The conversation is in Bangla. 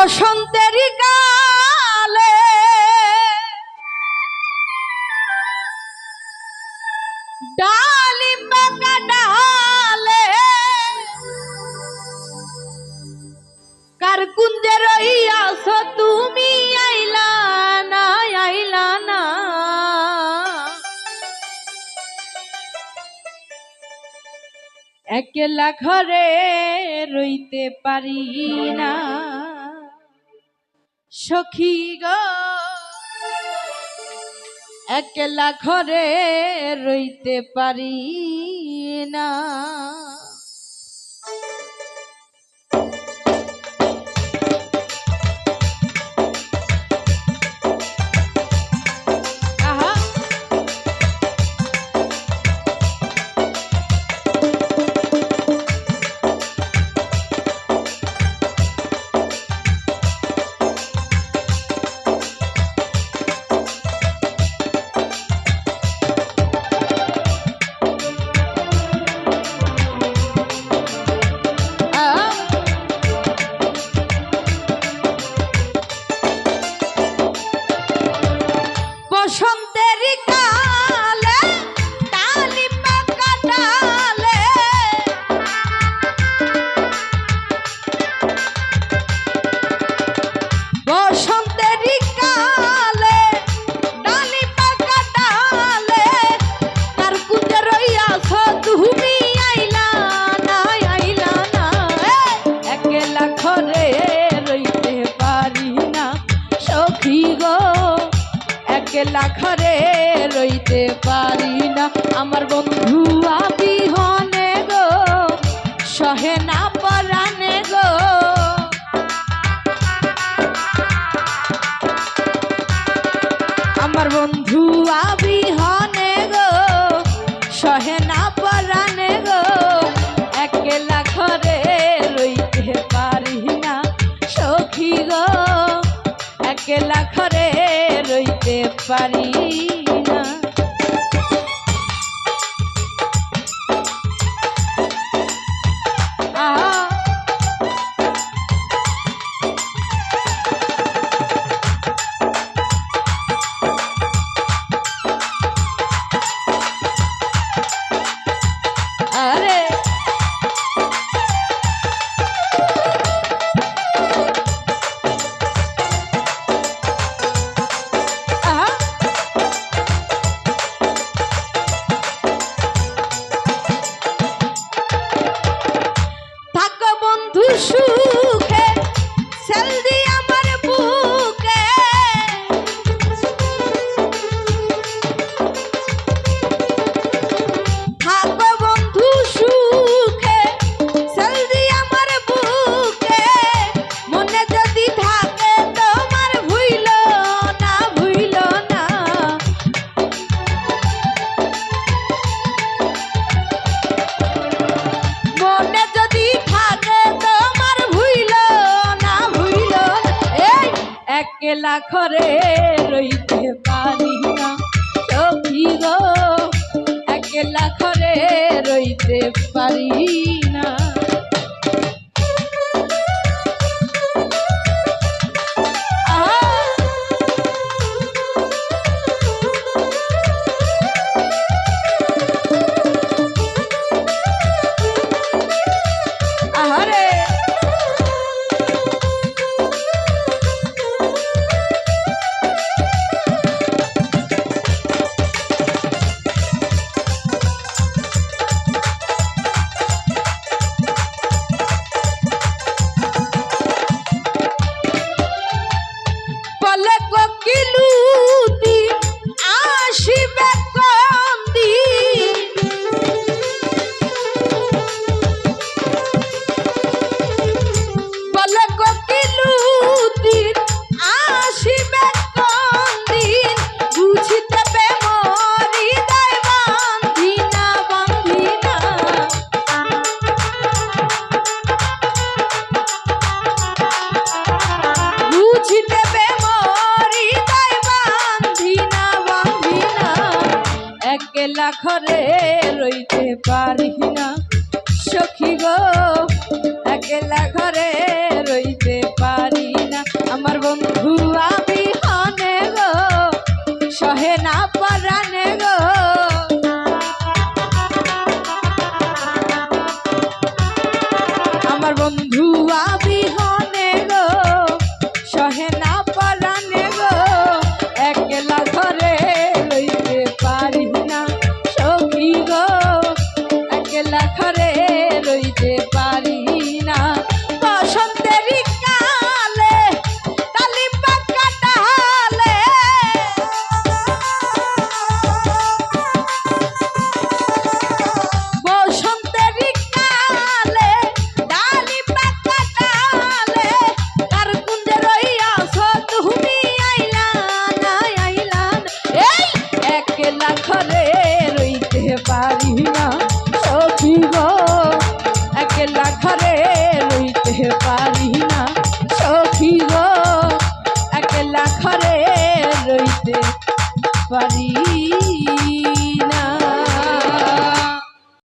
বসন্তের কালে ডালিম বাঁকা ডালে কার কুঞ্জে রইয়াছ তুমি আইলা না আইলা না একলা ঘরে রইতে পারি না সখী গো একলা ঘরে রইতে পারি না বসন্তের কালে ডালিম বাঁকা ডালে বসন্তের কালে ডালিম বাঁকা ডালে কার কুঞ্জে রইয়াছ তুমি আইলা না আইলা না একলা ঘরে রইতে পারি না সখী গো একলা ঘরে রইতে পারি না আমার বন্ধু বিহনে গো সহে না পরানে গো আমার বন্ধু বিহনে গো সহে না পরানে গো একলা ঘরে রইতে পারি না সখী গো একলা ঘরে রইতে পারি না আরে সুখে সেলদি আমার বুকে থাকো বন্ধু সুখে সেলদি আমার বুকে মনে যদি থাকে তোমার ভুইল না ভুইল না মনে যদি থাকে একলা ঘরে রইতে পারি না সখী গো একলা ঘরে রইতে পারি না আহারে একলা ঘরে রইতে পারি না সখী গো একলা ঘরে রইতে পারি না রইতে পারি